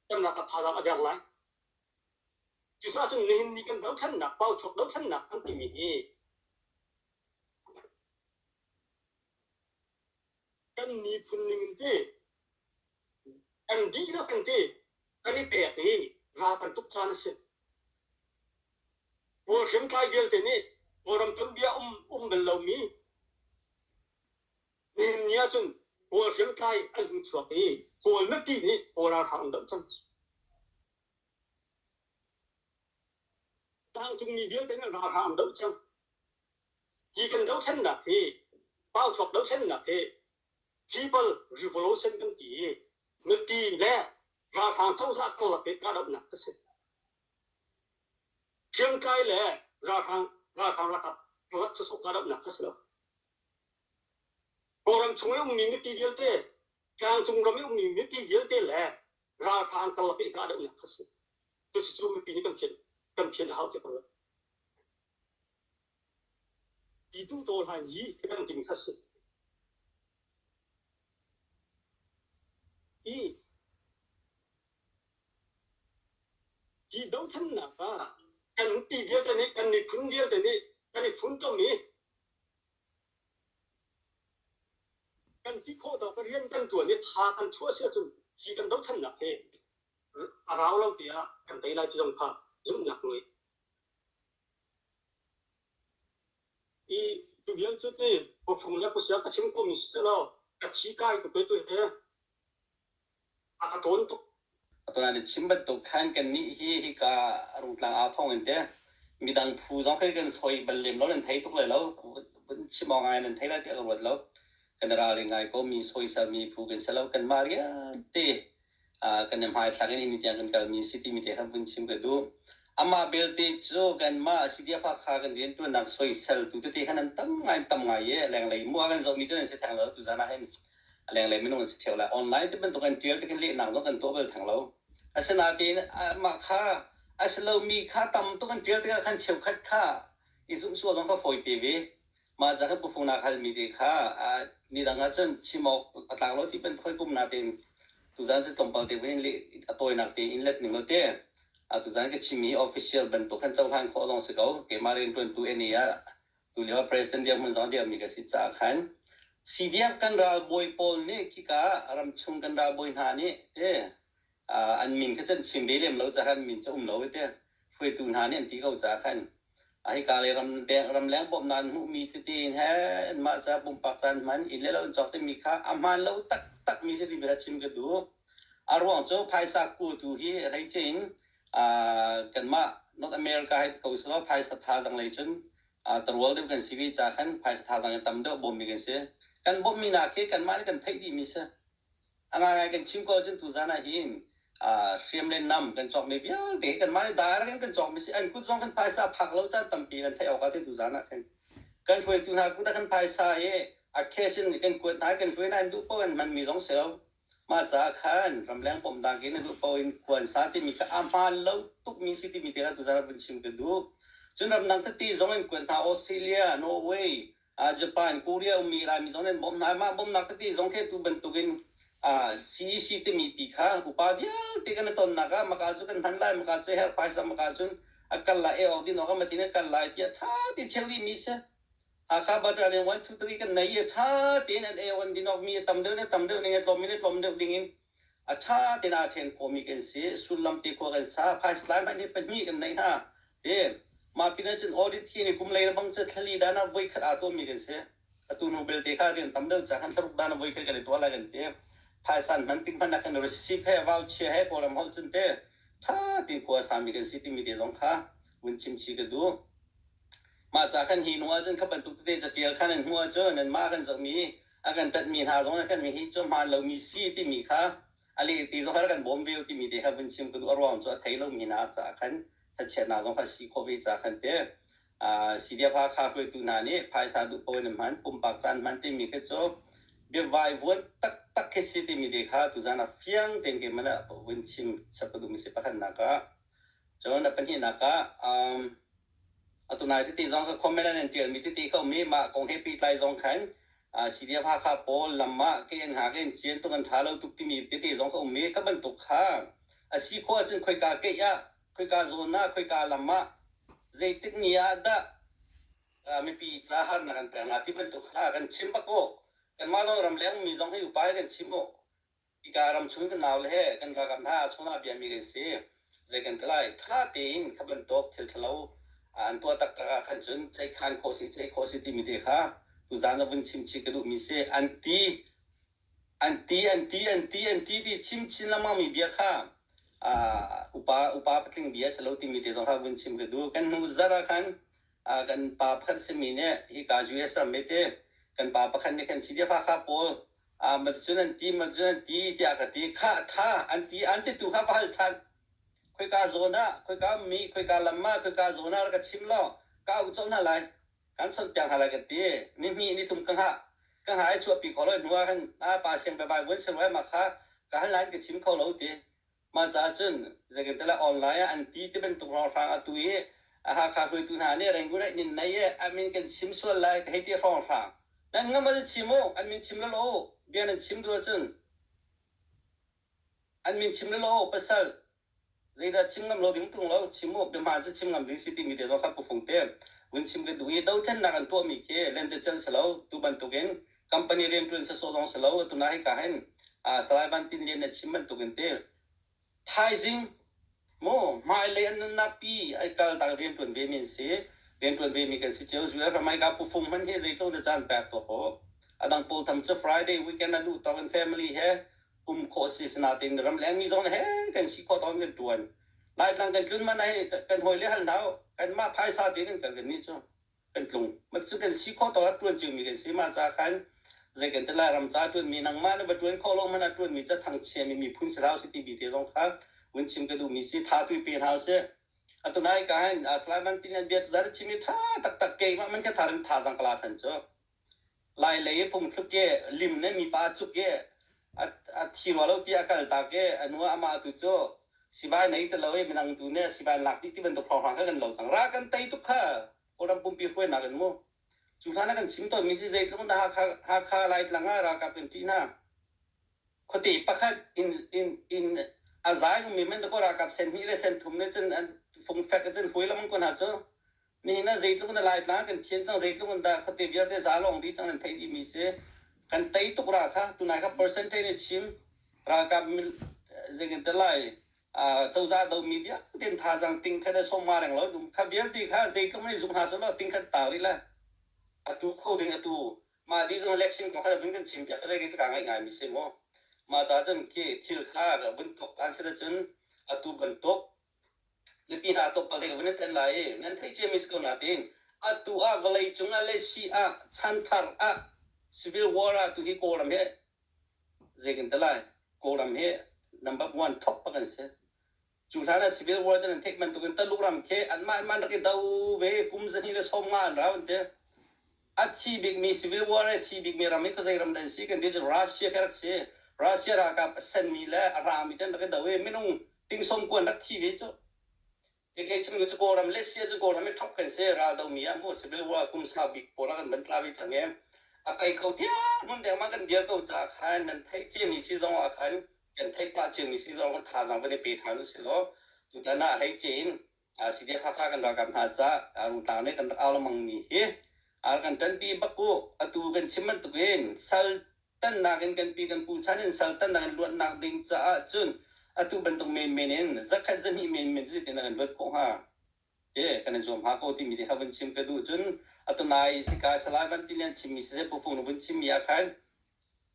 กันรากับพาหลังอะไรอะไรจุดที่จนนี่กันเราท่านนักเป้าฉกเราท่านนักอันที่มีกันนี่พุ่นหนึ่งที่กันดีแล้วกันที่กันนี่เปียกที่รากันทุกชาติเสียวัวเข็มกายเดียวแต่นี่วัวรำต้นเบี้ยเป็นเหล่ามีนี่จนวัวเข็มกายอันชั่วปีวัวเมื่อกี้นี่วัวราทางเดิมจังต่างจงมีเดียวแต่นี่ราทางเดิมจังยี่กันเราท่านนักที่เป้าฉกเราท่านนักที่people revolution กันที่เมื่อกี้แรกราทางเจ้าสักกลับไปการดับหนักก็เสร็จเชียงไกลแหละราทางรัฐสุขการดับหนักก็เสร็จโบราณชงยังมีมิติเดียวเต้กลางชงเราไม่มีมิติเดียวเต้แหละราทางกลับไปการดับหนักก็เสร็จตัวจู่ๆมีปีนี้กันเขียนเขาจะกันเลยปีตู้โตทางยี่กันจริงก็เสร็จที่ต้องท่านนักกันตีเดียวแต่นี้กันนี่พุ่งเดียวแต่นี้กันนี่ฝุ่นตรงนี้กันที่โคตรก็เรียนกันตัวนี้ทากันชั่วเสียจนที่กันต้องท่านนักเราเดียกันแต่ละที่ต้องพายุ่งหนักเลยจุ tu biang chu ti po phung la ko sia ka chim ko mi se lo ka chi kai tu pe tu he a ka ton tu ตัวนั้นชิมบัตตุขันกันนี่ฮีการุงกลางอาทองกันเด้มีดังผู้สองเคยกันซอยบัลเลมแล้วนั่นไทยทุกเลยแล้วชิมองไงนั่นไทยแล้วที่อรวดแล้วกันราเรื่องไงก็มีซอยสามีผู้กันเสแล้วกันมาเรียเตกันยังหายสักนิดเดียวกันมีสิทธิมีเดียครับชิมกันดูอามาเบลติโจกันมาสิเดียฟ้าขากันเรียนตัวนักซอยเซลตัวที่ขนาดตั้งไงแรงเลยมัวกันจะมีตัวนั้นสิทางแล้วตัวจะน่าเห็นแรงเลยไม่ต้องสิเที่ยวละออนไลน์ที่เป็นตัวกันเที่ยวที่กันเลี้ยงหนังต้องกันตัวเบลทางเราอาสนาตีนมาค่าอาสเรามีค่าต่ำตัวกันเที่ยวที่กันเชี่ยวคัดค่าอีสุส่วนของเขาฝอยตีวีมาจากผู้ฟงนาคามีดีค่านี่ดังนั้นจนชิมอกต่างเราที่เป็นค่อยกุมนาตีนตัวนั้นจะต้องเปิดตีวิ่งเลยตัวนักตีอินเล็ตหนึ่งเราเต้ตัวนั้นก็ชิมีออฟฟิเชียลเป็นตัวขันเจ้าพันข้อลงสกาวเกี่ยมาเรียนตัวเอ็นนี่ตัวเรียกว่าประธานเดียวมันสองเดียวมีกสิทธิ์จากขันสีเดียกันราบอยปอลนี่กี่การำชุงกันราบอยหานี่อันมินก็จะชิมเดียมเราจะขันมินจะเราไปเต้เพื่อตุนหานี่อันที่เขาจะขันไอ้การเลยรำแรงบ่มนานหูมีตีนแฮ่มาจากบุมปักจันมันอินเล่เราจอกที่มีค่าอามันเราตักมีสิทธิ์ไปชิมกันดูอารมณ์โจ้ภายสักกูดูที่อะไรจริงกันมานอตอเมริกาให้เขาสละภายสัทธาจังเลยจนตัววัวเดียวกันชีวิตจากขันภายสัทธาจังตั้มเดียวบ่มมีกันเสียกันบ่มีนักกันมากันไทยดีมิเสียอะไรกันชิมก็จนตุจานะหินเสียมเล่นน้ำกันจอกไม่เบี้ยเด็กกันมาได้กันจอกไม่ใช่อันกูจองกันภายสัผักเราจะตั้มปีกันไทยออกกันตุจานะกันช่วยตุนหากูได้กันภายสัเคสินกันกวนท้ายกันช่วยนั่นดูเพราะมันมีสองเซลมาจากขันรำแรงผมดังกินดูเพราะกวนสาธิมีก็อามาเราทุกมีสิทธิ์มีเดียตุจานะเป็นชิมกันดูจนรำนังที่สองกันกวนท้าออสเตรเลียนอร์เวย์ญี่ปุ่นเกาหลีมีอะไรมีสองนั้นบ่มนายมาบ่มนักที่สองแค่ตัวเป็นตัวกินsi te mi tikha upadya tikan ton naga makazukan hanlai makazhe her paisa makazun akalla e odin oga matine kalla tia tha ti cheli misa akha batale 1 2 3 kan nai tha tin an e on dinok mi tamde ne tlomde dingin atha tin a then ko mi kan se sulam te ko kan sa phai slai ban ni pani kan nai ha te ma pinachin audit hi ni kumlai bang che thali dana voi khat ato mi kan se atu nobel te kha rin tamde cha kan saruk dana voi khat kan to la kan te ภายสันมันติงพันนักการreceive ให้วาวเชียให้โปรแกรมฮอลจนเต้ถ้าติงขัวสามีกันสิติมีเดียลงค่ะวินชิมชีกันดูมาจากขันหินหัวจนขับเป็นตุกเตจะเจียขันหัวจนนั่นมากันจะมีอาการตัดมีหาสองขันมีหินจนมาเรามีสิติมีค่ะอะไรที่สองขันบอมวิวที่มีเดียครับวินชิมกันดูอารมณ์จะไทยเรามีนาจากขันถ้าเช่นนาสองขันสีโควิดจากขันเต้สีเดียพาคาเฟ่ตุนานี่ภายสาดุโปนมันปุ่มปากจันมันที่มีแค่จบเบียไววนตักแค่สิที่มีเด็กค่ะตุจานะฟิยังเต็งกันมันอะวินชิมสับดูมิเสปะขันนักะจนเป็นที่นักะตุนายที่ตีจงเขาคอมเมนต์นั่นเดียวมีที่ตีเขามีมากงเฮปีไลจงขันสิเดียพาคาโปลลำมาเกี่ยงหาเกี่ยงเจียนตุกันท้าเราตุกที่มีที่ตีจงเขามีก็บรรทุกค่ะสิข้อจนคุยกาเกี่ยคุยกาโซน่าคุยกาลำมาเจติกนี้ดะไม่ปีจ้าหันนักันแต่งาที่บรรทุกค่ะกันชิมปะโกกันมาต้องรำเลี้ยงมีจงให้อยู่ไปกันชิมโออีการำชุนกันนาวเลยกันกากำท่าชนะเบียมีกันเสียใจกันก็ไล่ท่าตีนขับเป็นโต๊ะเทลทะเลอันตัวตักตะขันจนใจคันโคสิที่มีเด็กค่ะตุจานวันชิมชิกระดูมีเสียอันตีที่ชิมละมั่งมีเบียค่ะอุปาปติงเบียสโลที่มีเด็กต้องค่ะวันชิมกระดูกันนูซาระขันกันปาพัดเสมีเนี่ยที่กาจูเอสระเมเตกันปาปะคันเนี่ยกันสิเดียฟ้าข้าโปมาจุนันตีที่อากาศที่ข้าท่าอันที่ตัวข้าพัลชันคุยกาโซน่าคุยกามีคุยกาลัมมาคุยกาโซน่าแล้วก็ชิมล้อก้าวจนอะไรกันส่วนเปียงอะไรกันตีนี่ทุ่มกังหาไอ้ชัวปีขอเลยหนัวกันป่าเชียงไปวันเสาร์มาค่ะการร้านก็ชิมเขาเราตีมาจากจนจะกันแต่ละออนไลน์อันที่เป็นตัวเราฟังอัตุยหาข้าคุยตุนหาเนี่ยแรงกูได้ยินในอันนี้กันชิมส่วนไรให้ที่เราฟังนั่นงั้นมันจะชิมอันมีชิมแล้วโอ้เบียร์นั่นชิมตัวจนอันมีชิมแล้วโอ้ภาษาเรื่องชิมงั้นเราถึงตรงเราชิมเป็นมาจะชิมงั้นถึงสิที่มีเดียวเราขับผู้ฟงเต้วันชิมกันดูยี่ดาวเทนนักตัวมีแค่เล่นเดจันสลาวตัวบันตุกันคอมพานีเรียนตัวนี้สโลงสลาวตัวนั้นให้การเห็นสลายบันตินเรียนชิมบันตุกันเต้ไทยซิงโม่ไม่เรียนนับปีไอ้การต่างเรียนตัวเบมินเสียเบ รียนตัวเวมีกันสิเจ้าสุดทำไมกับผู้ฟุ่มมันเฮ้ยต้องจะจานแปดตัวโหดังปูทำจะ Friday weekend ดูตอน family เฮ้โคสิสนาตินรำแรงมีตรงเฮ้กันสิโคตอนกันตัวนไล่ตั้งกันจุนมันให้กันหอยเลี้ยหันเท้ากันมาพายซาติกันกันนี่จ้ะกันกลุ่มมันซึ่งกันสิโคตอนตัวนจึงมีกันสิมาจากกันใจกันแต่ละรำจ้าตัวนมีนางมาในบัดตัวนข้อลงมันตัวนมีจะทางเชียมีพุ่นสลาวสิติบีเดียรงครับวันชิมกันดูมีสิท่าตุยเป็นเฮาเซ่atau naik kan selain tingan biar zar cimi tha tak ke man kan tharin tha jang kala than cho lai le pum thuk ke lim ne mi pa chuk ke a thirwalo ti akal ta ke anu ama tu cho sibai nei te loi minang tu ne sibai lak ti ban to phang phang kan lo chang ra kan tai tu kha oram pum pi foi na kan mo chu thana kan sim to mi si jai thong da ha kha lai langa ra ka pen ti na khoti pakhat in azai mi men to ko ra ka sen hi le sen thum ne chen phùng phép cái chân phối lắm con hả chứ mình nó dây lúc nó lại lá cái thiên sang dây lúc người ta có thể việc để giá lòng đi chẳng nên thấy gì mình sẽ cần tay tục ra khác tụi này các percentage này chiếm ra các dây cái tới lại châu ra đầu mình biết tiền thà rằng tính cái đó xong mà đằng lối đúng các việc thì khác dây lúc này dùng hạt số là tính cái tạo đi là tu khâu tính tu mà đi dùng election còn cái vấn cái chiếm biết cái cái cái ngày mình sẽ mua mà giá chân kia chill khác vấn tục ăn sẽ chân tu vấn tục lebih atau pada kebenaran ten lain nanti je miskon natin atu a valai chunga le si a chantar a civil war a tu hi koram he zekin talai koram he number 1 top pakan se chulana civil war jan tek man tu kan taluram ke man ke dau ve kum zani le somman raun te a chi big mi civil war a chi big mi ram ko zai ram dan si kan de Russia karak se Russia ra ka sen mi le arami tan ka dawe minung ting som kon dak thi ve cho cái chim cái cô làm lết xe cô làm mấy thóc cái xe ra đâu mía mua xe bên qua cũng sao bị cô nó gần bắn lao đi chẳng em cái câu tiếc muốn để mà gần tiếc câu trả khai nên thấy chim mình xí rong khai cần thấy ba chim mình xí rong con thà rằng vấn đề bị thằng nó xí đó tụi ta na thấy chim xí đi phát ra gần vào cầm hạt ra chúng ta này gần ao là măng mì hết gần tân pi bắc cô tụi gần chim mình tụi gần sal tân na gần pi gần pu chán nên sal tân na gần luận nặng đinh trả chun atu bentuk men zakat zani men zai tenan bet ko ha ke kana jom ha ko ti mi de haban chim pedu chun atu nai sika salaban tilan chim mi se pu phung bun chim ya khan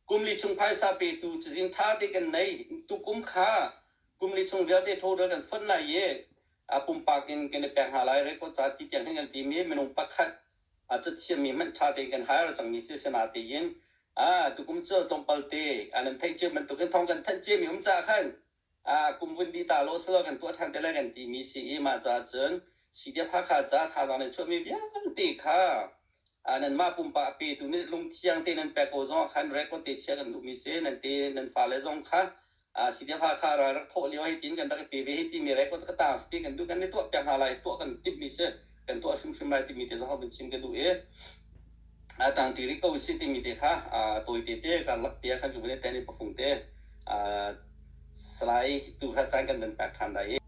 kumli chung phai sa pe tu chim tha de kan nei tu kum kha kumli chung vya de tho kan fan la ye apum pakin ken pe ha lai re ko cha ti tiang kan ti mi menung pakhat chat chim mi man tha de kan ha ra chang mi se sana te yin tu kum cho tong pal te anan thai che man tu kan thong kan than che mi um cha khan cùng vấn đi ta lô sơ gần tuổi thằng cái là gần tí mi sĩ mà giá chân sĩ điệp hạ khá giá thà rằng này cho mi biết tí khá nên mà bùm bạ bì tụi nên lung thiang tên nên bẹc ô dòng khăn rẽ có tê chia gần tụi mi sĩ nên tê nên phá lệ dòng khá sĩ điệp hạ khá rồi thổ liêu hay tín gần đó cái bì bì hay tí mi rẽ có cái tàng sĩ gần tụi gần nên tụi bẹc hà lại tụi gần tiếp mi sĩ gần tụi xung lại tí mi tê đó bình chim cái tụi ấy tàng tí rì câu sĩ tí mi tê khá tôi tê tê gần lắc tê khá tụi bên tên này phùng tê selain itu kan dan pak tandai